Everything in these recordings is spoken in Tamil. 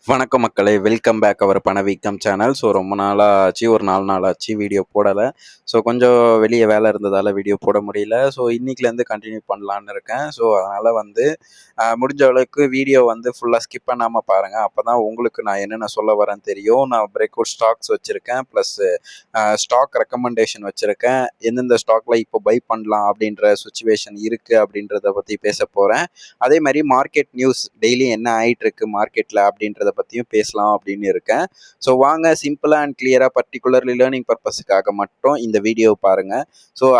வணக்கம் மக்களே, வெல்கம் பேக் அவர் பணவீக்கம் சேனல். ரொம்ப நாளாக ஆச்சு, ஒரு 4 நாள் ஆச்சு வீடியோ போடலை. கொஞ்சம் வெளியே வேலை இருந்ததால் வீடியோ போட முடியல. இன்னைக்குலேருந்து கண்டினியூ பண்ணலான்னு இருக்கேன். அதனால் முடிஞ்ச அளவுக்கு வீடியோ ஃபுல்லாக ஸ்கிப் பண்ணாமல் பாருங்கள். அப்போ தான் உங்களுக்கு நான் என்னென்ன சொல்ல வரேன்னு தெரியும். நான் பிரேக் அவுட் ஸ்டாக்ஸ் வச்சுருக்கேன், ப்ளஸ் ஸ்டாக் ரெக்கமெண்டேஷன் வச்சுருக்கேன். எந்தெந்த ஸ்டாக்கில் இப்போ பை பண்ணலாம் அப்படின்ற சுச்சுவேஷன் இருக்குது அப்படின்றத பற்றி பேச போகிறேன். அதே மாதிரி மார்க்கெட் நியூஸ் டெய்லி என்ன ஆகிட்டுருக்கு மார்க்கெட்டில் அப்படின்றத பற்றியும் பேசலாம் அப்படின்னு இருக்கேன். வாங்க சிம்பிளாக அண்ட் கிளியராக பர்டிகுலர்லி லேர்னிங் பர்பஸுக்காக மட்டும் இந்த வீடியோ பாருங்கள்.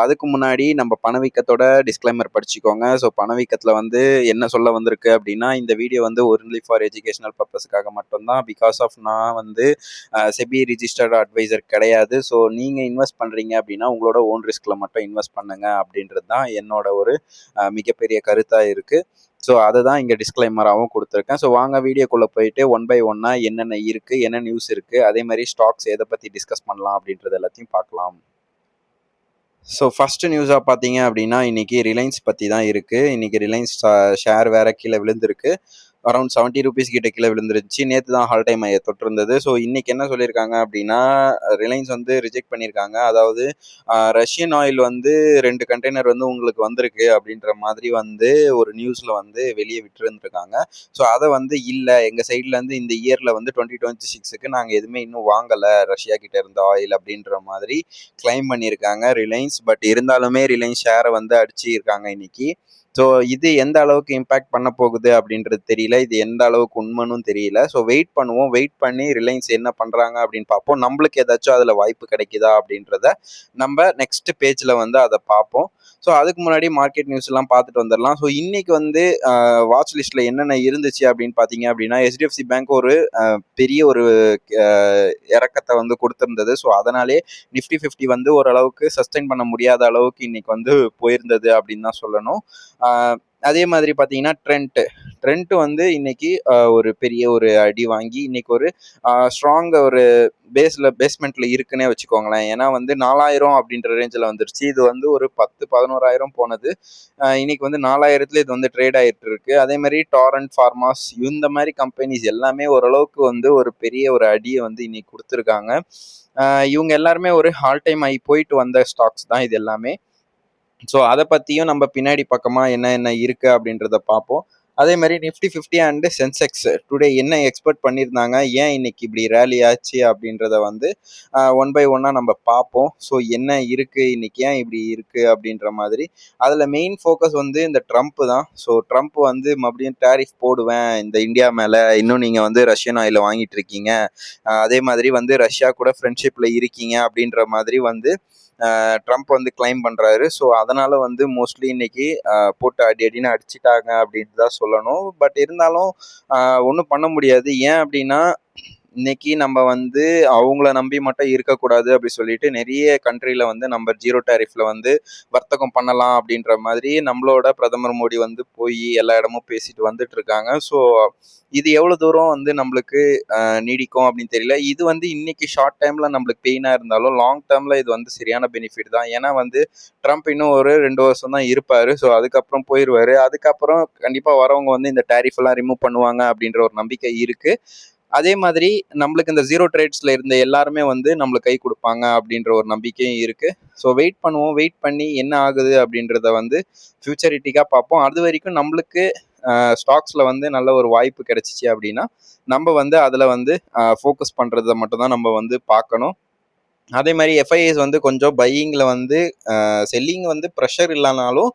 அதுக்கு முன்னாடி நம்ம பணவீக்கத்தோட டிஸ்க்ளைமர் படிச்சுக்கோங்க. பணவீக்கத்தில் என்ன சொல்ல வந்திருக்கு அப்படின்னா, இந்த வீடியோ ஒன்லி ஃபார் எஜுகேஷனல் பர்பஸுக்காக மட்டும்தான். பிகாஸ் ஆஃப் நான் செபி ரிஜிஸ்டர்ட் அட்வைசர் கிடையாது. நீங்கள் இன்வெஸ்ட் பண்ணுறீங்க அப்படின்னா உங்களோட ஓன் ரிஸ்கில் மட்டும் இன்வெஸ்ட் பண்ணுங்க அப்படின்றது தான் என்னோட ஒரு மிகப்பெரிய கருத்தாக இருக்குது. அதை தான் இங்கே டிஸ்க்ளைமராகவும் கொடுத்துருக்கேன். வாங்க வீடியோக்குள்ளே போயிட்டு ஒன் பை ஒன்னாக என்னென்ன இருக்குது, என்ன நியூஸ் இருக்குது, அதே மாதிரி ஸ்டாக்ஸ் எதை பற்றி டிஸ்கஸ் பண்ணலாம் அப்படின்றது எல்லாத்தையும் பார்க்கலாம். ஃபஸ்ட்டு நியூஸாக பார்த்தீங்க அப்படின்னா, இன்றைக்கி ரிலையன்ஸ் பற்றி தான் இருக்குது. இன்றைக்கி ரிலையன்ஸ் ஷேர் வேறு கீழே விழுந்திருக்கு. அரௌண்ட் 70 ரூபீஸ் கிட்ட கீழே விழுந்துருச்சு. நேற்று தான் ஹால் டைம் தொட்டிருந்தது. இன்றைக்கி என்ன சொல்லியிருக்காங்க அப்படின்னா, ரிலையன்ஸ் ரிஜெக்ட் பண்ணியிருக்காங்க. அதாவது ரஷ்யன் ஆயில் 2 கண்டெய்னர் உங்களுக்கு வந்திருக்கு அப்படின்ற மாதிரி ஒரு நியூஸில் வெளியே விட்டுருந்துருக்காங்க. அதை இல்லை, எங்கள் சைட்லேருந்து இந்த இயரில் 2026க்கு நாங்கள் எதுவுமே இன்னும் வாங்கலை ரஷ்யா கிட்ட இருந்த ஆயில் அப்படின்ற மாதிரி கிளைம் பண்ணியிருக்காங்க ரிலையன்ஸ். பட் இருந்தாலுமே ரிலையன்ஸ் ஷேரை அடிச்சிருக்காங்க இன்னைக்கு. இது எந்த அளவுக்கு இம்பேக்ட் பண்ண போகுது அப்படின்றது தெரியல. இது எந்த அளவுக்கு உண்மைன்னு தெரியல. வெயிட் பண்ணுவோம். வெயிட் பண்ணி ரிலையன்ஸ் என்ன பண்ணுறாங்க அப்படின்னு பார்ப்போம். நம்மளுக்கு ஏதாச்சும் அதில் வாய்ப்பு கிடைக்குதா அப்படின்றத நம்ம நெக்ஸ்ட் பேஜில் அதை பார்ப்போம். அதுக்கு முன்னாடி மார்க்கெட் நியூஸ் எல்லாம் பார்த்துட்டு வந்துடலாம். இன்னைக்கு வாட்ச் லிஸ்ட்டில் என்னென்ன இருந்துச்சு அப்படின்னு பார்த்தீங்க அப்படின்னா, HDFC பேங்க் ஒரு பெரிய ஒரு இறக்கத்தை கொடுத்துருந்தது. அதனாலே நிஃப்டி 50 ஓரளவுக்கு சஸ்டெயின் பண்ண முடியாத அளவுக்கு இன்னைக்கு போயிருந்தது அப்படின்னு தான் சொல்லணும். அதே மாதிரி பார்த்தீங்கன்னா ட்ரெண்ட் இன்னைக்கு ஒரு பெரிய ஒரு அடி வாங்கி இன்னைக்கு ஒரு ஸ்ட்ராங் ஒரு பேஸ்மெண்ட்ல இருக்குன்னே வச்சுக்கோங்களேன். ஏன்னா 4000 அப்படின்ற ரேஞ்சில் வந்துருச்சு. இது ஒரு 10-11,000 போனது. இன்னைக்கு 4000த்துல இது ட்ரேட் ஆகிட்டு இருக்கு. அதே மாதிரி டாரண்ட் ஃபார்மாஸ் இந்த மாதிரி கம்பெனிஸ் எல்லாமே ஓரளவுக்கு ஒரு பெரிய ஒரு அடியை இன்னைக்கு கொடுத்துருக்காங்க. இவங்க எல்லாருமே ஒரு ஆல் டைம் ஆகி போயிட்டு வந்த ஸ்டாக்ஸ் தான் இது எல்லாமே. அதை பற்றியும் நம்ம பின்னாடி பக்கமாக என்ன இருக்குது அப்படின்றத பார்ப்போம். அதே மாதிரி நிஃப்டி 50 அண்டு சென்செக்ஸ் டுடே என்ன எக்ஸ்பெக்ட் பண்ணியிருந்தாங்க, ஏன் இன்னைக்கு இப்படி ரேலி ஆச்சு அப்படின்றத ஒன் பை ஒன்னாக நம்ம பார்ப்போம். என்ன இருக்குது இன்னைக்கு, ஏன் இப்படி இருக்குது அப்படின்ற மாதிரி. அதில் மெயின் ஃபோக்கஸ் இந்த ட்ரம்ப் தான். ட்ரம்ப் மறுபடியும் டேரிஃப் போடுவேன் இந்த இந்தியா மேலே, இன்னும் நீங்கள் ரஷ்யன் ஆயிலை வாங்கிட்டு இருக்கீங்க, அதே மாதிரி ரஷ்யா கூட ஃப்ரெண்ட்ஷிப்பில் இருக்கீங்க அப்படின்ற மாதிரி ட்ரம்ப் கிளைம் பண்ணுறாரு. அதனால் மோஸ்ட்லி இன்னைக்கு போட்டு அடின்னு அடிச்சிட்டாங்க அப்படின்ட்டு தான் சொல்லணும். பட் இருந்தாலும் ஒன்றும் பண்ண முடியாது. ஏன் அப்படின்னா, இன்னைக்கு நம்ம அவங்கள நம்பி மட்டும் இருக்கக்கூடாது அப்படி சொல்லிட்டு நிறைய கண்ட்ரியில் நம்ம 0 டேரிஃப்ல வர்த்தகம் பண்ணலாம் அப்படின்ற மாதிரி நம்மளோட பிரதமர் மோடி போய் எல்லா இடமும் பேசிட்டு வந்துட்டு இருக்காங்க. இது எவ்வளோ தூரம் நம்மளுக்கு நீடிக்கும் அப்படின்னு தெரியல. இது இன்னைக்கு ஷார்ட் டைமில் நம்மளுக்கு பெயினாக இருந்தாலும் லாங் டேர்மில் இது சரியான பெனிஃபிட் தான். ஏன்னா ட்ரம்ப் இன்னும் ஒரு 2 வருஷம் தான் இருப்பார். அதுக்கப்புறம் போயிடுவார். அதுக்கப்புறம் கண்டிப்பாக வரவங்க இந்த டேரிஃப் எல்லாம் ரிமூவ் பண்ணுவாங்க அப்படின்ற ஒரு நம்பிக்கை இருக்குது. அதே மாதிரி நம்மளுக்கு இந்த 0 ட்ரேட்ஸில் இருந்த எல்லாருமே நம்மளுக்கு கை கொடுப்பாங்க அப்படின்ற ஒரு நம்பிக்கையும் இருக்குது. வெயிட் பண்ணுவோம். வெயிட் பண்ணி என்ன ஆகுது அப்படின்றத ஃபியூச்சரிட்டிக்காக பார்ப்போம். அது வரைக்கும் நம்மளுக்கு ஸ்டாக்ஸில் நல்ல ஒரு வாய்ப்பு கிடைச்சிச்சு அப்படின்னா நம்ம அதில் ஃபோக்கஸ் பண்ணுறத மட்டும்தான் நம்ம பார்க்கணும். அதே மாதிரி எஃப்ஐஎஸ் கொஞ்சம் பையிங்கில் செல்லிங் ப்ரெஷர் இல்லைனாலும்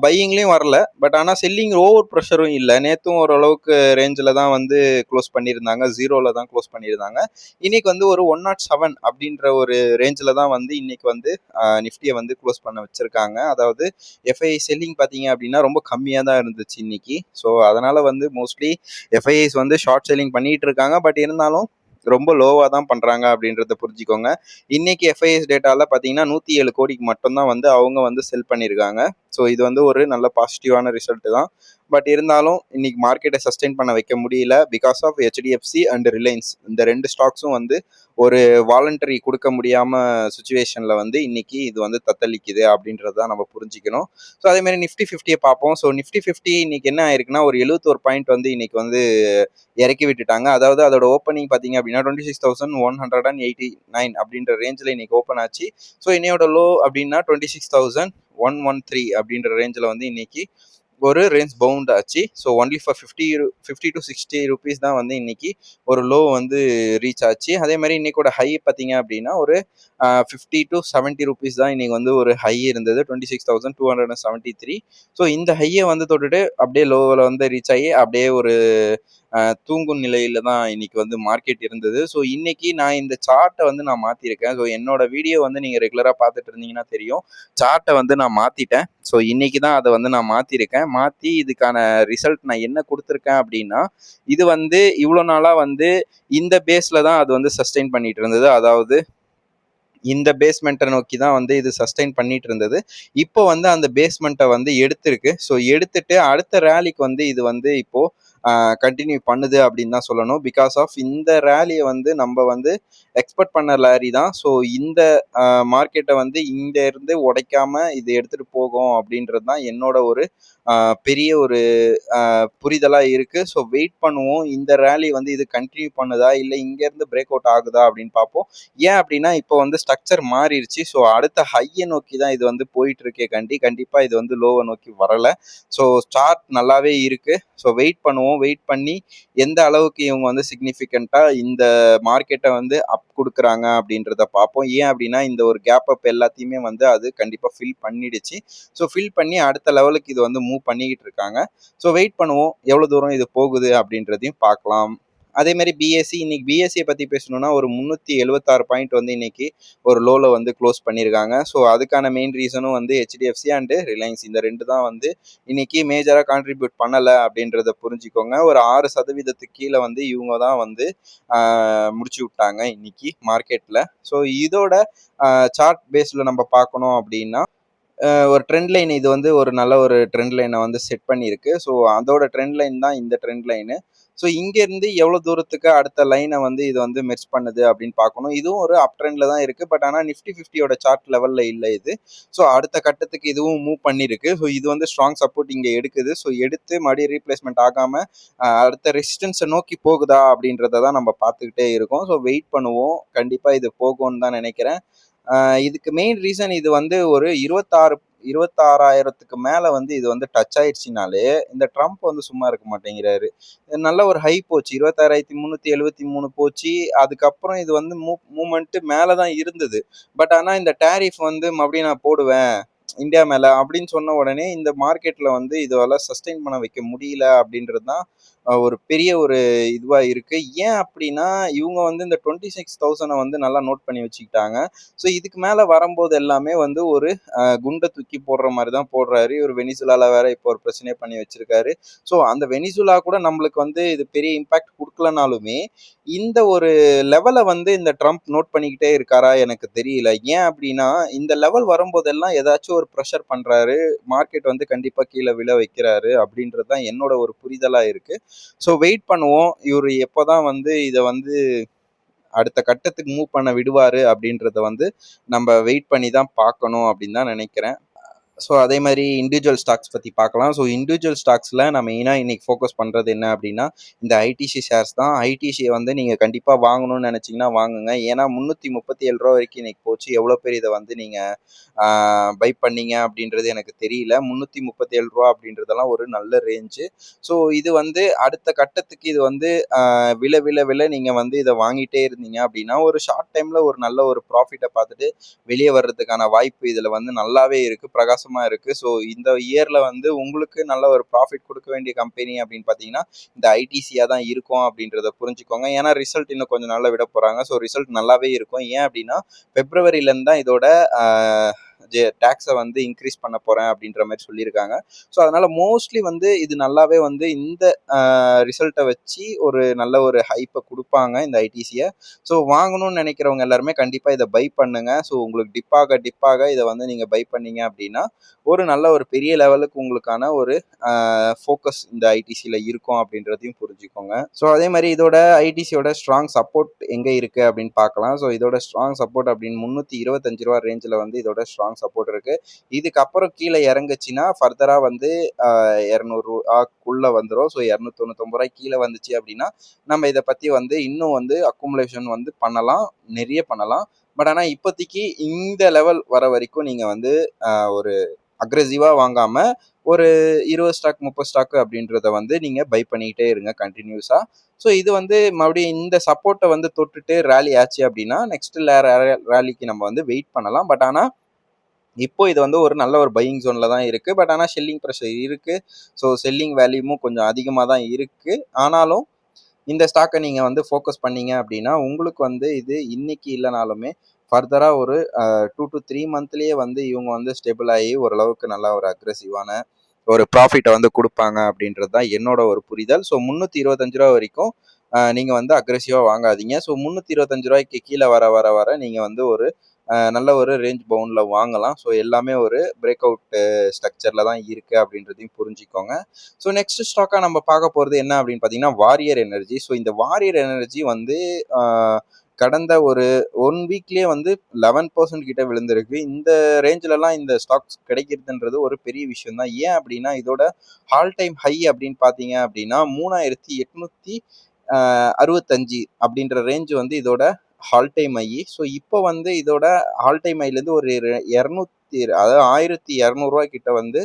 பையிங்லேயும் வரல. பட் ஆனால் செல்லிங் ஓவர் ப்ரெஷரும் இல்லை. நேற்றும் ஓரளவுக்கு ரேஞ்சில் தான் க்ளோஸ் பண்ணியிருந்தாங்க. 0ல் தான் க்ளோஸ் பண்ணியிருந்தாங்க. இன்னைக்கு ஒரு 107 அப்படின்ற ஒரு ரேஞ்சில் தான் இன்னைக்கு நிஃப்டியை க்ளோஸ் பண்ண வச்சுருக்காங்க. அதாவது எஃப்ஐஐ செல்லிங் பார்த்தீங்க அப்படின்னா ரொம்ப கம்மியாக தான் இருந்துச்சு இன்னைக்கு. அதனால் மோஸ்ட்லி எஃப்ஐஐஸ் ஷார்ட் செல்லிங் பண்ணிகிட்டு இருக்காங்க. பட் இருந்தாலும் ரொம்ப லோவாக தான் பண்ணுறாங்க அப்படின்றத புரிஞ்சுக்கோங்க. இன்னைக்கு எஃப்ஐஎஸ் டேட்டாவில் பார்த்தீங்கன்னா 107 கோடிக்கு மட்டும்தான் அவங்க செல் பண்ணியிருக்காங்க. இது ஒரு நல்ல பாசிட்டிவான ரிசல்ட் தான். பட் இருந்தாலும் இன்னைக்கு மார்க்கெட்டை சஸ்டெயின் பண்ண வைக்க முடியல because of HDFC and Reliance. இந்த 2 ஸ்டாக்ஸும் வந்து ஒரு வாலண்டரி கொடுக்க முடியாம சுச்சுவேஷன்ல வந்து இன்னைக்கு இது வந்து தத்தளிக்குது அப்படின்றத நம்ம புரிஞ்சுக்கணும். ஸோ அதே மாதிரி நிஃப்டி 50 பார்ப்போம். ஸோ நிஃப்டி 50 இன்னைக்கு என்ன ஆயிருக்குன்னா ஒரு 71 பாயிண்ட் வந்து இன்னைக்கு வந்து இறக்கி விட்டுட்டாங்க. அதாவது அதோட ஓப்பனிங் பார்த்தீங்க அப்படின்னா 26,189 அப்படின்ற ரேஞ்சில் இன்னைக்கு ஓப்பன் ஆச்சு. ஸோ இன்னையோட லோ அப்படின்னா 26,113 அப்படின்ற ரேஞ்சில் வந்து இன்னைக்கு ஒரு ரேஞ்ச் பவுண்ட் ஆச்சு. So only for 50 to 60 rupees தான் வந்து இன்னைக்கு ஒரு லோ வந்து ரீச் ஆச்சு. அதே மாதிரி இன்னைக்கோட ஹை பார்த்தீங்க அப்படின்னா ஒரு 50 to 70 ருபீஸ் தான் இன்னைக்கு வந்து ஒரு ஹை இருந்தது, 26,273. ஸோ இந்த ஹையை வந்து தொட்டுட்டு அப்படியே லோவில் வந்து ரீச் ஆகி அப்படியே ஒரு தூங்கும் நிலையில தான் இன்னைக்கு வந்து மார்க்கெட் இருந்தது. ஸோ இன்னைக்கு நான் இந்த சார்ட்டை வந்து நான் மாற்றிருக்கேன். ஸோ என்னோட வீடியோ வந்து நீங்கள் ரெகுலராக பார்த்துட்டு இருந்தீங்கன்னா தெரியும், சார்ட்டை வந்து நான் மாற்றிட்டேன். ஸோ இன்னைக்கு தான் அதை வந்து நான் மாற்றிருக்கேன். மாற்றி இதுக்கான ரிசல்ட் நான் என்ன கொடுத்துருக்கேன் அப்படின்னா, இது வந்து இவ்வளோ நாளாக வந்து இந்த பேஸில் தான் அது வந்து சஸ்டெயின் பண்ணிட்டு இருந்தது. அதாவது இந்த பேஸ்மெண்ட்டை நோக்கி தான் வந்து இது சஸ்டெயின் பண்ணிட்டு இருந்தது. இப்போ வந்து அந்த பேஸ்மெண்ட்டை வந்து எடுத்திருக்கு. ஸோ எடுத்துட்டு அடுத்த ரேலிக்கு வந்து இது வந்து இப்போ கண்டினியூ பண்ணுது அப்படின்னு தான் சொல்லணும். பிகாஸ் ஆஃப் இந்த ரேலியை வந்து நம்ம வந்து எக்ஸ்பெக்ட் பண்ண ரேலி தான். ஸோ இந்த மார்க்கெட்டை வந்து இங்க இருந்து உடைக்காம இது எடுத்துட்டு போகும் அப்படின்றது தான் என்னோட ஒரு பெரிய ஒரு புரிதலாக இருக்கு. ஸோ வெயிட் பண்ணுவோம். இந்த ரேலி வந்து இது கண்டினியூ பண்ணுதா இல்லை இங்கேருந்து பிரேக் அவுட் ஆகுதா அப்படின்னு பார்ப்போம். ஏன் அப்படின்னா இப்போ வந்து ஸ்ட்ரக்சர் மாறிடுச்சு. ஸோ அடுத்த ஹையை நோக்கி தான் இது வந்து போயிட்டு இருக்கே கண்டிப்பாக இது வந்து லோவை நோக்கி வரலை. ஸோ சார்ட் நல்லாவே இருக்கு. ஸோ வெயிட் பண்ணுவோம். வெயிட் பண்ணி எந்த அளவுக்கு இவங்க வந்து சிக்னிஃபிகண்ட்டாக இந்த மார்க்கெட்டை வந்து அப் கொடுக்குறாங்க அப்படின்றத பார்ப்போம். ஏன் அப்படின்னா இந்த ஒரு கேப் அப் எல்லாத்தையுமே வந்து அது கண்டிப்பாக ஃபில் பண்ணிடுச்சு. ஸோ ஃபில் பண்ணி அடுத்த லெவலுக்கு இது வந்து மூவ் பண்ணிக்கிட்டு இருக்காங்க. ஸோ வெயிட் பண்ணுவோம், எவ்வளோ தூரம் இது போகுது அப்படின்றதையும் பார்க்கலாம். அதே மாதிரி பிஎஸ்சி, இன்னைக்கு பிஎஸ்சியை பற்றி பேசணும்னா ஒரு 376 பாயிண்ட் வந்து இன்னைக்கு ஒரு லோவில் வந்து க்ளோஸ் பண்ணியிருக்காங்க. ஸோ அதுக்கான மெயின் ரீசனும் வந்து ஹெச்டிஎஃப்சி அண்டு ரிலையன்ஸ், இந்த 2 தான் வந்து இன்னைக்கு மேஜராக கான்ட்ரிபியூட் பண்ணலை அப்படின்றத புரிஞ்சுக்கோங்க. ஒரு 6% கீழே வந்து இவங்க தான் வந்து முடிச்சு விட்டாங்க இன்னைக்கு மார்க்கெட்டில். ஸோ இதோட சார்ட் பேஸில் நம்ம பார்க்கணும் அப்படின்னா ஒரு ட்ரெண்ட் லைன், இது வந்து ஒரு நல்ல ஒரு ட்ரெண்ட் லைனை வந்து செட் பண்ணியிருக்கு. ஸோ அதோட ட்ரெண்ட் லைன் தான் இந்த ட்ரெண்ட் லைனு. ஸோ இங்கேருந்து எவ்வளோ தூரத்துக்கு அடுத்த லைனை வந்து இது வந்து மெர்ஜ் பண்ணுது அப்படின்னு பார்க்கணும். இதுவும் ஒரு அப் ட்ரெண்டில் தான் இருக்குது. பட் ஆனால் நிஃப்டி 50யோட சார்ட் லெவலில் இல்லை இது. ஸோ அடுத்த கட்டத்துக்கு இதுவும் மூவ் பண்ணியிருக்கு. ஸோ இது வந்து ஸ்ட்ராங் சப்போர்ட் இங்கே எடுக்குது. ஸோ எடுத்து மறுபடியும் ரீப்ளேஸ்மெண்ட் ஆகாமல் அடுத்த ரெசிஸ்டன்ஸை நோக்கி போகுதா அப்படின்றத தான் நம்ம பார்த்துக்கிட்டே இருக்கோம். ஸோ வெயிட் பண்ணுவோம், கண்டிப்பாக இது போகும்னு தான் நினைக்கிறேன். இதுக்கு மெயின் ரீசன் இது வந்து ஒரு 26,000க்கு மேலே வந்து இது வந்து டச் ஆயிடுச்சுனாலே இந்த ட்ரம்ப் வந்து சும்மா இருக்க மாட்டேங்கிறாரு. நல்ல ஒரு ஹை போச்சு, 26,373 போச்சு. அதுக்கப்புறம் இது வந்து மூவ்மெண்ட்டு மேலே தான் இருந்தது. பட் ஆனால் இந்த டேரிஃப் வந்து மறுபடியும் நான் போடுவேன் இந்தியா மேலே அப்படின்னு சொன்ன உடனே இந்த மார்க்கெட்டில் வந்து இதெல்லாம் சஸ்டெயின் பண்ண வைக்க முடியல அப்படின்றது தான் ஒரு பெரிய ஒரு இதுவாக இருக்குது. ஏன் அப்படின்னா இவங்க வந்து இந்த 26,000 வந்து நல்லா நோட் பண்ணி வச்சுக்கிட்டாங்க. ஸோ இதுக்கு மேலே வரும்போது எல்லாமே வந்து ஒரு குண்டை தூக்கி போடுற மாதிரி தான் போடுறாரு. இவர் வெனிசுலாவில் வேற இப்போ ஒரு பிரச்சனையை பண்ணி வச்சிருக்காரு. ஸோ அந்த வெனிசுலா கூட நம்மளுக்கு வந்து இது பெரிய இம்பாக்ட் கொடுக்கலனாலுமே இந்த ஒரு லெவலை வந்து இந்த ட்ரம்ப் நோட் பண்ணிக்கிட்டே இருக்காரா எனக்கு தெரியல. ஏன் அப்படின்னா இந்த லெவல் வரும்போதெல்லாம் ஏதாச்சும் ஒரு ப்ரெஷர் பண்ணுறாரு, மார்க்கெட் வந்து கண்டிப்பாக கீழே விழ வைக்கிறாரு அப்படின்றது தான் என்னோட ஒரு புரிதலாக இருக்குது. ஸோ வெயிட் பண்ணுவோம், இவர் எப்போ தான் வந்து இதை வந்து அடுத்த கட்டத்துக்கு மூவ் பண்ண விடுவார் அப்படின்றத வந்து நம்ம வெயிட் பண்ணி தான் பார்க்கணும் அப்படின்னு தான் நினைக்கிறேன். ஸோ அதே மாதிரி இண்டிவிஜுவல் ஸ்டாக்ஸ் பற்றி பார்க்கலாம். ஸோ இண்டிவிஜுவல் ஸ்டாக்ஸில் நான் மெயினாக இன்றைக்கி ஃபோக்கஸ் பண்ணுறது என்ன அப்படின்னா இந்த ஐடிசி ஷேர்ஸ் தான். ஐடிசியை வந்து நீங்கள் கண்டிப்பாக வாங்கணும்னு நினச்சிங்கன்னா வாங்குங்க. ஏன்னா 337 ரூபா வரைக்கும் இன்றைக்கி போச்சு. எவ்வளோ பேர் இதை வந்து நீங்கள் பை பண்ணீங்க அப்படின்றது எனக்கு தெரியல. 337 ரூபா அப்படின்றதெல்லாம் ஒரு நல்ல ரேஞ்சு. ஸோ இது வந்து அடுத்த கட்டத்துக்கு இது வந்து விலை நீங்கள் வந்து இதை வாங்கிட்டே இருந்தீங்க அப்படின்னா ஒரு ஷார்ட் டைமில் ஒரு நல்ல ஒரு ப்ராஃபிட்டை பார்த்துட்டு வெளியே வர்றதுக்கான வாய்ப்பு இதில் வந்து நல்லாவே இருக்குது, பிரகாசமாக இருக்குது. ஸோ இந்த இயரில் வந்து உங்களுக்கு நல்ல ஒரு ப்ராஃபிட் கொடுக்க வேண்டிய கம்பெனி அப்படின்னு பார்த்தீங்கன்னா இந்த ஐடிசியாக தான் இருக்கும் அப்படின்றத புரிஞ்சுக்கோங்க. ஏன்னா ரிசல்ட் இன்னும் கொஞ்சம் நாளில் விட போகிறாங்க. ஸோ ரிசல்ட் நல்லாவே இருக்கும். ஏன் அப்படின்னா பிப்ரவரியிலேருந்து தான் இதோட டேக்ஸை வந்து இன்க்ரீஸ் பண்ண போகிறேன் அப்படின்ற மாதிரி சொல்லியிருக்காங்க. ஸோ அதனால் மோஸ்ட்லி வந்து இது நல்லாவே வந்து இந்த ரிசல்ட்டை வச்சு ஒரு நல்ல ஒரு ஹைப்பை கொடுப்பாங்க இந்த ஐடிசியை. ஸோ வாங்கணும்னு நினைக்கிறவங்க எல்லாருமே கண்டிப்பாக இதை பை பண்ணுங்க. ஸோ உங்களுக்கு டிப்பாக இதை வந்து நீங்கள் பை பண்ணீங்க அப்படின்னா ஒரு நல்ல ஒரு பெரிய லெவலுக்கு உங்களுக்கான ஒரு ஃபோக்கஸ் இந்த ஐடிசியில் இருக்கும் அப்படின்றதையும் புரிஞ்சுக்கோங்க. ஸோ அதே மாதிரி இதோட ஐடிசியோட ஸ்ட்ராங் சப்போர்ட் எங்கே இருக்குது அப்படின்னு பார்க்கலாம். ஸோ இதோட ஸ்ட்ராங் சப்போர்ட் அப்படின்னு 325 ரூபா ரேஞ்சில் வந்து இதோட ஸ்ட்ராங் சப்போர்ட் இருக்குது. இதுக்கப்புறம் கீழே இறங்குச்சுன்னா ஃபர்தராக வந்து 200 ரூபாக்குள்ளே வந்துடும். ஸோ 299 ரூபாய்க்கு கீழே வந்துச்சு அப்படின்னா நம்ம இதை பற்றி வந்து இன்னும் வந்து அக்குமுலேஷன் வந்து பண்ணலாம், நிறைய பண்ணலாம். பட் ஆனால் இப்போதைக்கு இந்த லெவல் வர வரைக்கும் நீங்கள் வந்து ஒரு அக்ரெசிவாக வாங்காமல் ஒரு 20 ஸ்டாக் 30 ஸ்டாக்கு அப்படின்றத வந்து நீங்கள் பை பண்ணிக்கிட்டே இருங்க கண்டினியூஸாக. ஸோ இது வந்து மறுபடியும் இந்த சப்போர்ட்டை வந்து தொட்டுட்டு ரேலி ஆச்சு அப்படின்னா நெக்ஸ்ட் ரேலிக்கு நம்ம வந்து வெயிட் பண்ணலாம். பட் ஆனால் இப்போ இது வந்து ஒரு நல்ல ஒரு பையிங் ஜோனில் தான் இருக்குது. பட் ஆனால் செல்லிங் ப்ரெஷர் இருக்குது. ஸோ செல்லிங் வேல்யூமும் கொஞ்சம் அதிகமாக தான் இருக்குது. ஆனாலும் இந்த ஸ்டாக்கை நீங்கள் வந்து ஃபோக்கஸ் பண்ணீங்க அப்படின்னா உங்களுக்கு வந்து இது இன்னைக்கு இல்லைனாலுமே ஃபர்தராக ஒரு 2 to 3 மந்த்லேயே வந்து இவங்க வந்து ஸ்டெபிள் ஆகி ஓரளவுக்கு நல்லா ஒரு அக்ரெசிவான ஒரு ப்ராஃபிட்டை வந்து கொடுப்பாங்க அப்படின்றது தான் என்னோட ஒரு புரிதல். ஸோ 325 ரூபா வரைக்கும் நீங்கள் வந்து அக்ரெசிவாக வாங்காதீங்க. ஸோ 325 ரூபாய்க்கு கீழே வர வர வர நீங்கள் வந்து ஒரு நல்ல ஒரு ரேஞ்ச் பவுண்டில் வாங்கலாம். ஸோ எல்லாமே ஒரு பிரேக் அவுட் ஸ்ட்ரக்சரில் தான் இருக்குது அப்படின்றதையும் புரிஞ்சுக்கோங்க. ஸோ நெக்ஸ்ட் ஸ்டாக்காக நம்ம பார்க்க போகிறது என்ன அப்படின்னு பார்த்தீங்கன்னா வாரியர் எனர்ஜி. ஸோ இந்த வாரியர் எனர்ஜி வந்து கடந்த ஒரு 1 வீக்லேயே வந்து 11% கிட்ட விழுந்திருக்கு. இந்த ரேஞ்சிலலாம் இந்த ஸ்டாக்ஸ் கிடைக்கிறதுன்றது ஒரு பெரிய விஷயம் தான். ஏன் அப்படின்னா இதோட ஆல் டைம் ஹை அப்படின்னு பார்த்தீங்க அப்படின்னா 3865 அப்படின்ற ரேஞ்ச் வந்து இதோட ஆல் டைம் ஹை. ஸோ இப்போ வந்து இதோட ஆல் டைம் ஹைலேருந்து ஒரு 200 அதாவது 1200 ரூபாய் கிட்ட வந்து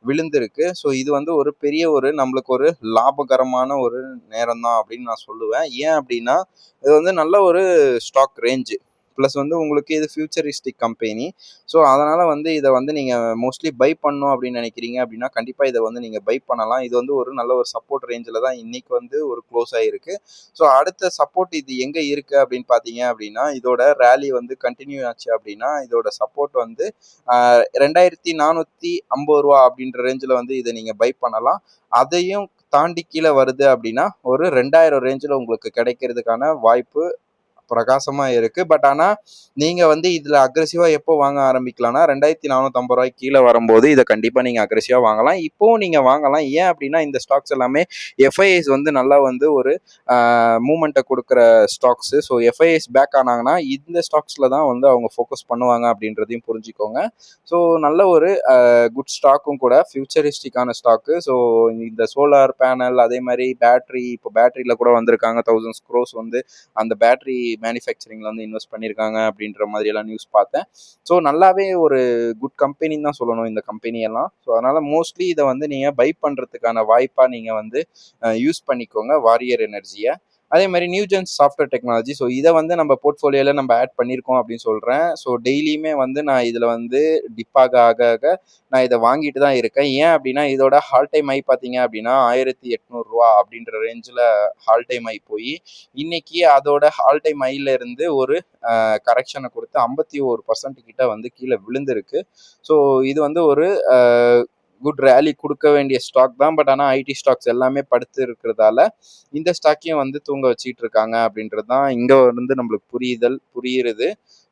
விழுந்திருக்கு. ஸோ இது வந்து ஒரு பெரிய ஒரு நம்மளுக்கு ஒரு லாபகரமான ஒரு நேரம் தான் அப்படின்னு நான் சொல்லுவேன். ஏன் அப்படின்னா இது வந்து நல்ல ஒரு ஸ்டாக் ரேஞ்சு ப்ளஸ் வந்து உங்களுக்கு இது ஃபியூச்சரிஸ்டிக் கம்பெனி. ஸோ அதனால் வந்து இதை வந்து நீங்கள் மோஸ்ட்லி பை பண்ணணும் அப்படின்னு நினைக்கிறீங்க அப்படின்னா கண்டிப்பாக இதை வந்து நீங்கள் பை பண்ணலாம். இது வந்து ஒரு நல்ல ஒரு சப்போர்ட் ரேஞ்சில் தான் இன்றைக்கி வந்து ஒரு க்ளோஸ் ஆகிருக்கு. ஸோ அடுத்த சப்போர்ட் இது எங்கே இருக்குது அப்படின்னு பார்த்தீங்க அப்படின்னா இதோட ரேலி வந்து கண்டினியூ ஆச்சு அப்படின்னா இதோட சப்போர்ட் வந்து 2450 ரூபா அப்படின்ற ரேஞ்சில் வந்து இதை நீங்கள் பை பண்ணலாம். அதையும் தாண்டி கீழே வருது அப்படின்னா ஒரு 2000 ரேஞ்சில் உங்களுக்கு கிடைக்கிறதுக்கான வாய்ப்பு பிரகாசமாக இருக்குது. பட் ஆனால் நீங்கள் வந்து இதில் அக்ரெசிவாக எப்போ வாங்க ஆரம்பிக்கலாம்னா 2450 ரூபாய்க்கு கீழே வரும்போது இதை கண்டிப்பாக நீங்கள் அக்ரெசிவாக வாங்கலாம். இப்போவும் நீங்கள் வாங்கலாம். ஏன் அப்படின்னா இந்த ஸ்டாக்ஸ் எல்லாமே எஃப்ஐஎஸ் வந்து நல்லா வந்து ஒரு மூமெண்ட்டை கொடுக்குற ஸ்டாக்ஸு. ஸோ எஃப்ஐஎஸ் பேக் ஆனாங்கன்னா இந்த ஸ்டாக்ஸில் தான் வந்து அவங்க ஃபோக்கஸ் பண்ணுவாங்க அப்படின்றதையும் புரிஞ்சுக்கோங்க. ஸோ நல்ல ஒரு குட் ஸ்டாக்கும் கூட, ஃபியூச்சரிஸ்டிக்கான ஸ்டாக்கு. ஸோ இந்த சோலார் பேனல் அதே மாதிரி பேட்ரி, இப்போ பேட்டரியில் கூட வந்திருக்காங்க 1000 crores வந்து அந்த பேட்டரி மேனுஃபேக்சரிங்கில் வந்து இன்வெஸ்ட் பண்ணியிருக்காங்க அப்படின்ற மாதிரியெல்லாம் நியூஸ் பார்த்தேன். ஸோ நல்லாவே ஒரு குட் கம்பெனின்னு தான் சொல்லணும் இந்த கம்பெனியெல்லாம். ஸோ அதனால் மோஸ்ட்லி இதை வந்து நீங்கள் பை பண்ணுறதுக்கான வாய்ப்பாக நீங்கள் வந்து யூஸ் பண்ணிக்கோங்க வாரியர் எனர்ஜியை. அதே மாதிரி நியூஜென்ஸ் சாஃப்ட்வேர் டெக்னாலஜி. ஸோ இதை வந்து நம்ம போர்ட்ஃபோலியோவில் நம்ம ஆட் பண்ணியிருக்கோம் அப்படின்னு சொல்கிறேன். ஸோ டெய்லியுமே வந்து நான் இதில் வந்து டிப்பாக ஆக நான் இதை வாங்கிட்டு தான் இருக்கேன். ஏன் அப்படின்னா இதோட ஹால் டைம் ஹை பார்த்தீங்க அப்படின்னா 1800 ரூபா அப்படின்ற ரேஞ்சில் ஹால் டைம் ஹை போய் இன்னைக்கு அதோட ஹால் டைம் ஹைல இருந்து ஒரு கரெக்ஷனை கொடுத்து 51% கிட்ட வந்து கீழே விழுந்திருக்கு. ஸோ இது வந்து ஒரு குட் ரேலி கொடுக்க வேண்டிய ஸ்டாக் தான். பட் ஆனால் ஐடி ஸ்டாக்ஸ் எல்லாமே படுத்து இருக்கிறதால இந்த ஸ்டாக்கையும் வந்து தூங்க வச்சுக்கிட்டு இருக்காங்க அப்படின்றது தான் இங்கே வந்து நம்மளுக்கு புரியுது.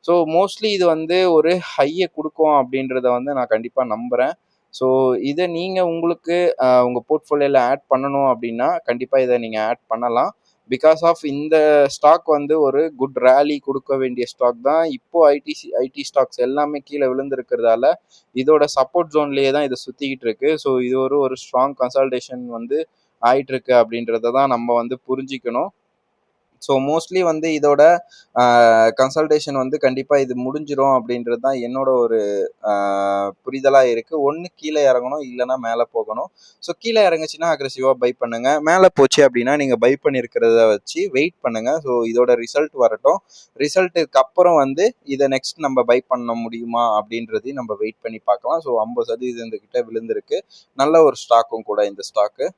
ஸோ மோஸ்ட்லி இது வந்து ஒரு ஹையை கொடுக்கும் அப்படின்றத வந்து நான் கண்டிப்பாக நம்புகிறேன். ஸோ இதை நீங்கள் உங்களுக்கு உங்கள் போர்ட்ஃபோலியோவில் ஆட் பண்ணணும் அப்படின்னா கண்டிப்பாக இதை நீங்கள் ஆட் பண்ணலாம். பிகாஸ் ஆஃப் இந்த ஸ்டாக் வந்து ஒரு குட் ரேலி கொடுக்க வேண்டிய ஸ்டாக் தான். இப்போது ஐடி ஸ்டாக்ஸ் எல்லாமே கீழே விழுந்திருக்கிறதால இதோட சப்போர்ட் ஜோன்லேயே தான் இது சுற்றிக்கிட்டு இருக்கு. ஸோ இது ஒரு ஸ்ட்ராங் கன்சல்டேஷன் வந்து ஆயிட்டு இருக்கு அப்படின்றத தான் நம்ம வந்து புரிஞ்சிக்கணும். ஸோ மோஸ்ட்லி வந்து இதோட கன்சல்டேஷன் வந்து கண்டிப்பாக இது முடிஞ்சிடும் அப்படின்றது தான் என்னோட ஒரு புரிதலாக இருக்குது. ஒன்று கீழே இறங்கணும், இல்லைனா மேலே போகணும். ஸோ கீழே இறங்குச்சுன்னா அக்ரெசிவாக பை பண்ணுங்கள். மேலே போச்சு அப்படின்னா நீங்கள் பை பண்ணியிருக்கிறத வச்சு வெயிட் பண்ணுங்கள். ஸோ இதோட ரிசல்ட் வரட்டும். ரிசல்ட்டுக்கு அப்புறம் வந்து இதை நெக்ஸ்ட் நம்ம பை பண்ண முடியுமா அப்படின்றதையும் நம்ம வெயிட் பண்ணி பார்க்கலாம். ஸோ 50% கிட்ட விழுந்திருக்கு. நல்ல ஒரு ஸ்டாக்கும் கூட இந்த ஸ்டாக்கு.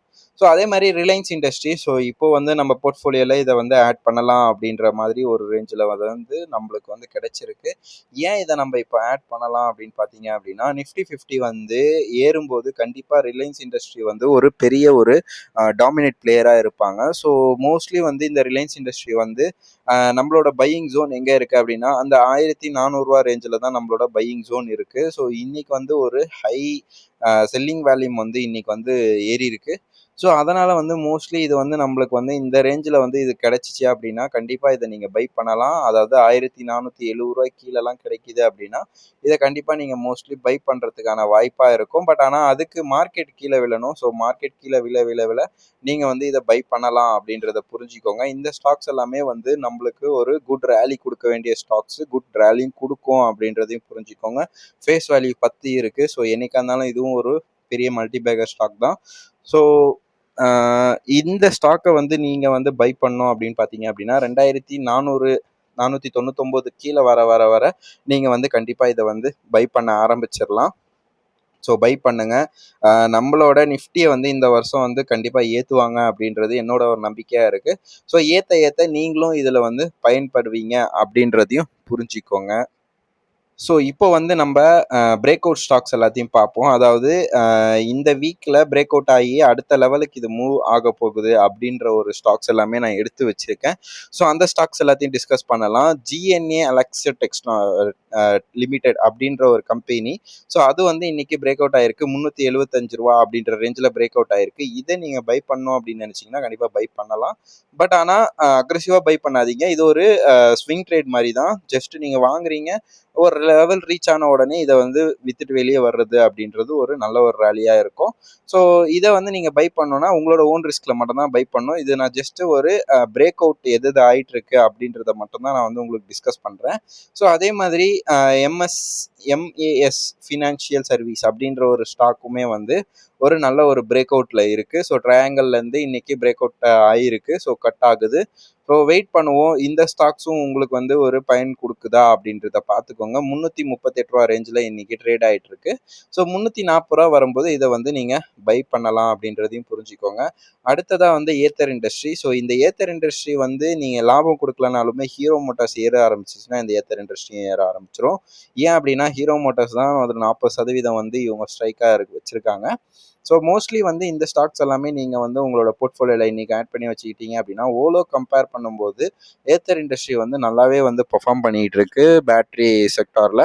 ஸோ அதே மாதிரி ரிலையன்ஸ் இண்டஸ்ட்ரி, ஸோ இப்போ வந்து நம்ம போர்ட்ஃபோலியோவில் இதை வந்து ஆட் பண்ணலாம் அப்படின்ற மாதிரி ஒரு ரேஞ்சில் வந்து நம்மளுக்கு வந்து கிடைச்சிருக்கு. ஏன் இதை நம்ம இப்போ ஆட் பண்ணலாம் அப்படின்னு பார்த்தீங்க அப்படின்னா, நிஃப்டி 50 வந்து ஏறும்போது கண்டிப்பாக ரிலையன்ஸ் இண்டஸ்ட்ரி வந்து ஒரு பெரிய ஒரு டாமினேட் பிளேயராக இருப்பாங்க. ஸோ மோஸ்ட்லி வந்து இந்த ரிலையன்ஸ் இண்டஸ்ட்ரி வந்து நம்மளோட பையிங் ஜோன் எங்கே இருக்குது அப்படின்னா, அந்த 1400 ரேஞ்சில் தான் நம்மளோட பையிங் ஜோன் இருக்குது. ஸோ இன்னைக்கு வந்து ஒரு ஹை செல்லிங் வேல்யூம் வந்து இன்னைக்கு வந்து ஏறி இருக்கு. ஸோ அதனால் வந்து மோஸ்ட்லி இது வந்து நம்மளுக்கு வந்து இந்த ரேஞ்சில் வந்து இது கிடச்சிச்சு அப்படின்னா கண்டிப்பாக இதை நீங்கள் பை பண்ணலாம். அதாவது 1470 கீழெல்லாம் கிடைக்கிது அப்படின்னா இதை கண்டிப்பாக நீங்கள் மோஸ்ட்லி பை பண்ணுறதுக்கான வாய்ப்பாக இருக்கும். பட் ஆனால் அதுக்கு மார்க்கெட் கீழே விழணும். ஸோ மார்க்கெட் கீழே விழ நீங்கள் வந்து இதை பை பண்ணலாம் அப்படின்றத புரிஞ்சுக்கோங்க. இந்த ஸ்டாக்ஸ் எல்லாமே வந்து நம்மளுக்கு ஒரு குட் ரேலி கொடுக்க வேண்டிய ஸ்டாக்ஸ், குட் ரேலியும் கொடுக்கும் அப்படின்றதையும் புரிஞ்சுக்கோங்க. ஃபேஸ் வேல்யூ 10 இருக்குது. ஸோ என்னைக்கா இருந்தாலும் இதுவும் ஒரு பெரிய மல்டிபேக்கர் ஸ்டாக் தான். ஸோ இந்த ஸ்டாக்கை வந்து நீங்கள் வந்து பை பண்ணோம் அப்படின்னு பார்த்தீங்க அப்படின்னா 2499 கீழே வர நீங்கள் வந்து கண்டிப்பாக இதை வந்து பை பண்ண ஆரம்பிச்சிடலாம். ஸோ பை பண்ணுங்க. நம்மளோட நிஃப்டியை வந்து இந்த வருஷம் வந்து கண்டிப்பாக ஏற்றுவாங்க அப்படின்றது என்னோட ஒரு நம்பிக்கையாக இருக்குது. ஸோ ஏற்ற நீங்களும் இதில் வந்து பயன்படுவீங்க அப்படின்றதையும் புரிஞ்சுக்கோங்க. ஸோ இப்போ வந்து நம்ம பிரேக் அவுட் ஸ்டாக்ஸ் எல்லாத்தையும் பார்ப்போம். அதாவது இந்த வீக்கில் பிரேக் அவுட் ஆகி அடுத்த லெவலுக்கு இது மூவ் ஆக போகுது அப்படின்ற ஒரு ஸ்டாக்ஸ் எல்லாமே நான் எடுத்து வச்சிருக்கேன். ஸோ அந்த ஸ்டாக்ஸ் எல்லாத்தையும் டிஸ்கஸ் பண்ணலாம். ஜிஎன்ஏ அலெக்ஸா டெக்ஸ்டா லிமிடெட் அப்படின்ற ஒரு கம்பெனி. ஸோ அது வந்து இன்னைக்கு பிரேக் அவுட் ஆயிருக்கு. ₹375 அப்படின்ற ரேஞ்சில் பிரேக் அவுட் ஆயிருக்கு. இதை நீங்கள் பை பண்ணணும் அப்படின்னு நினச்சிங்கன்னா கண்டிப்பாக பை பண்ணலாம். பட் ஆனால் அக்ரெசிவாக பை பண்ணாதீங்க. இது ஒரு ஸ்விங் ட்ரேட் மாதிரி தான். ஜஸ்ட் நீங்கள் வாங்குறீங்க, ஒரு லெவல் ரீச் ஆன உடனே இதை வந்து வித்துட்டு வெளியே வர்றது அப்படின்றது ஒரு நல்ல ஒரு ரேலியாக இருக்கும். ஸோ இதை வந்து நீங்கள் பை பண்ணணும்னா உங்களோட ஓன் ரிஸ்கில் மட்டும்தான் பை பண்ணணும். இது நான் ஜஸ்ட் ஒரு பிரேக் அவுட் எது ஆயிட்டு இருக்கு அப்படின்றத மட்டும்தான் நான் வந்து உங்களுக்கு டிஸ்கஸ் பண்ணுறேன். ஸோ அதே மாதிரி எம்ஏஎஸ் ஃபினான்ஷியல் சர்வீஸ் அப்படின்ற ஒரு ஸ்டாக்குமே வந்து ஒரு நல்ல ஒரு பிரேக் அவுட்ல இருக்கு. ஸோ ட்ரையாங்கல்லேருந்து இன்னைக்கு பிரேக் அவுட் ஆகிருக்கு. ஸோ கட் ஆகுது. ஸோ வெயிட் பண்ணுவோம். இந்த ஸ்டாக்ஸும் உங்களுக்கு வந்து ஒரு பயன் கொடுக்குதா அப்படின்றத பார்த்துக்கோங்க. ₹338 ரேஞ்சில் இன்னைக்கு ட்ரேட் ஆகிட்டு இருக்கு. ஸோ ₹340 வரும்போது இதை வந்து நீங்கள் பை பண்ணலாம் அப்படின்றதையும் புரிஞ்சுக்கோங்க. அடுத்ததாக வந்து ஏத்தர் இண்டஸ்ட்ரி. ஸோ இந்த ஏத்தர் இண்டஸ்ட்ரி வந்து நீங்கள் லாபம் கொடுக்கலனாலுமே ஹீரோ மோட்டார்ஸ் ஏற ஆரம்பிச்சிச்சுன்னா இந்த ஏத்தர் இண்டஸ்ட்ரியும் ஏற ஆரம்பிச்சிடும். ஏன் அப்படின்னா ஹீரோ மோட்டார்ஸ் தான் ஒரு 40% வந்து இவங்க ஸ்ட்ரைக்காக வச்சுருக்காங்க. ஸோ மோஸ்ட்லி வந்து இந்த ஸ்டாக்ஸ் எல்லாமே நீங்கள் வந்து உங்களோட போர்ட்ஃபோலியோவில் இன்றைக்கி ஆட் பண்ணி வச்சுக்கிட்டீங்க அப்படின்னா ஓலோ கம்பேர் பண்ணும்போது ஏத்தர் இண்டஸ்ட்ரி வந்து நல்லாவே வந்து பெர்ஃபார்ம் பண்ணிகிட்டு இருக்கு பேட்ரி செக்டாரில்.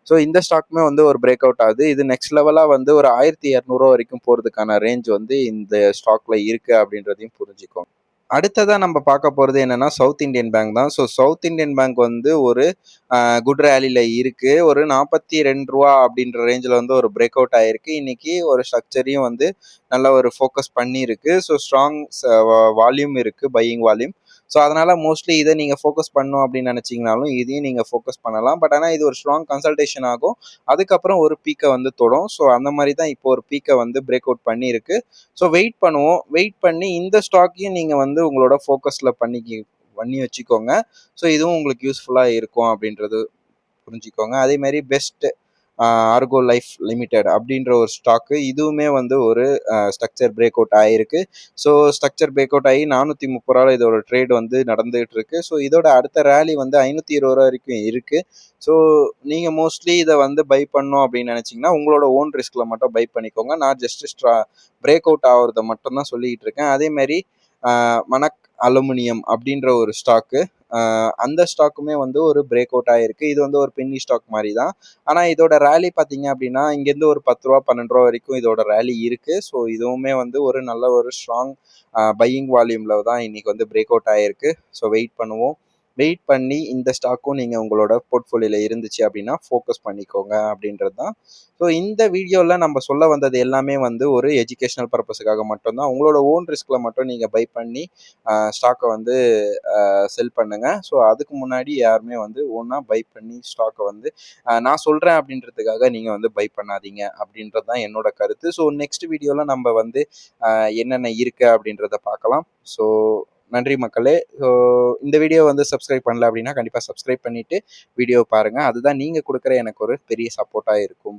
ஸோ இந்த ஸ்டாக்குமே வந்து ஒரு பிரேக் அவுட் ஆகுது. இது நெக்ஸ்ட் லெவலாக வந்து ஒரு 1200 வரைக்கும் போகிறதுக்கான ரேஞ்ச் வந்து இந்த ஸ்டாக்கில் இருக்குது அப்படின்றதையும் புரிஞ்சுக்கோங்க. அடுத்ததாக நம்ம பார்க்க போகிறது என்னென்னா சவுத் இண்டியன் பேங்க் தான். ஸோ சவுத் இண்டியன் பேங்க் வந்து ஒரு குட் ரேலியில் இருக்குது. ஒரு ₹42 அப்படின்ற ரேஞ்சில் வந்து ஒரு பிரேக் அவுட் ஆகிருக்கு. இன்றைக்கி ஒரு ஸ்ட்ரக்சரையும் வந்து நல்ல ஒரு ஃபோக்கஸ் பண்ணியிருக்கு. ஸோ ஸ்ட்ராங் வால்யூம் இருக்குது, பையிங் வால்யூம். ஸோ அதனால் மோஸ்ட்லி இதை நீங்கள் ஃபோக்கஸ் பண்ணணும் அப்படின்னு நினச்சிங்கனாலும் இதையும் நீங்கள் ஃபோக்கஸ் பண்ணலாம். பட் ஆனால் இது ஒரு ஸ்ட்ராங் கன்சல்டேஷன் ஆகும். அதுக்கப்புறம் ஒரு பீக்கை வந்து தொடும். ஸோ அந்த மாதிரி தான் இப்போ ஒரு பீக்கை வந்து பிரேக் அவுட் பண்ணியிருக்கு. ஸோ வெயிட் பண்ணுவோம். வெயிட் பண்ணி இந்த ஸ்டாக்கையும் நீங்கள் வந்து உங்களோட ஃபோக்கஸில் பண்ணி வச்சுக்கோங்க. ஸோ இதுவும் உங்களுக்கு யூஸ்ஃபுல்லாக இருக்கும் அப்படின்றது புரிஞ்சுக்கோங்க. அதேமாதிரி பெஸ்ட் ஆர்கோ லைஃப் லிமிடெட் அப்படின்ற ஒரு ஸ்டாக்கு, இதுவுமே வந்து ஒரு ஸ்ட்ரக்சர் பிரேக் அவுட் ஆகிருக்கு. ஸோ ஸ்ட்ரக்சர் பிரேக் அவுட் ஆகி ₹430 இதோட ட்ரேட் வந்து நடந்துகிட்டு இருக்கு. ஸோ இதோட அடுத்த ரேலி வந்து ₹520 வரைக்கும் இருக்குது. ஸோ நீங்கள் மோஸ்ட்லி இதை வந்து பை பண்ணோம் அப்படின்னு நினச்சிங்கன்னா உங்களோட ஓன் ரிஸ்கில் மட்டும் பை பண்ணிக்கோங்க. நான் ஜஸ்ட் பிரேக் அவுட் ஆகிறத மட்டும் தான் சொல்லிக்கிட்டு இருக்கேன். அதேமாதிரி மனக் அலுமினியம் அப்படின்ற ஒரு ஸ்டாக்கு, அந்த ஸ்டாக்குமே வந்து ஒரு பிரேக் அவுட் ஆகிருக்கு. இது வந்து ஒரு பென்னி ஸ்டாக் மாதிரி தான். ஆனால் இதோட ரேலி பார்த்தீங்க அப்படின்னா இங்கேருந்து ஒரு ₹10 ₹12 வரைக்கும் இதோட ரேலி இருக்குது. ஸோ இதுவுமே வந்து ஒரு நல்ல ஒரு ஸ்ட்ராங் பையிங் வால்யூமில் தான் இன்றைக்கி வந்து பிரேக் அவுட் ஆகிருக்கு. ஸோ வெயிட் பண்ணுவோம். வெயிட் பண்ணி இந்த ஸ்டாக்கும் நீங்கள் உங்களோட போர்ட்ஃபோலியோவில் இருந்துச்சு அப்படின்னா ஃபோக்கஸ் பண்ணிக்கோங்க அப்படின்றது தான். ஸோ இந்த வீடியோவில் நம்ம சொல்ல வந்தது எல்லாமே வந்து ஒரு எஜுகேஷனல் பர்பஸுக்காக மட்டும்தான். உங்களோட ஓன் ரிஸ்கில் மட்டும் நீங்கள் பை பண்ணி ஸ்டாக்கை வந்து செல் பண்ணுங்கள். ஸோ அதுக்கு முன்னாடி யாருமே வந்து ஓனாக பை பண்ணி ஸ்டாக்கை வந்து நான் சொல்கிறேன் அப்படின்றதுக்காக நீங்கள் வந்து பை பண்ணாதீங்க அப்படின்றது தான் என்னோட கருத்து. ஸோ நெக்ஸ்ட் வீடியோவில் நம்ம வந்து என்னென்ன இருக்குது அப்படின்றத பார்க்கலாம். ஸோ நன்றி மக்களே. ஸோ இந்த வீடியோ வந்து சப்ஸ்கிரைப் பண்ணல அப்படின்னா கண்டிப்பாக சப்ஸ்கிரைப் பண்ணிவிட்டு வீடியோ பாருங்கள். அதுதான் நீங்கள் கொடுக்குற எனக்கு ஒரு பெரிய சப்போர்ட்டாக இருக்கும்.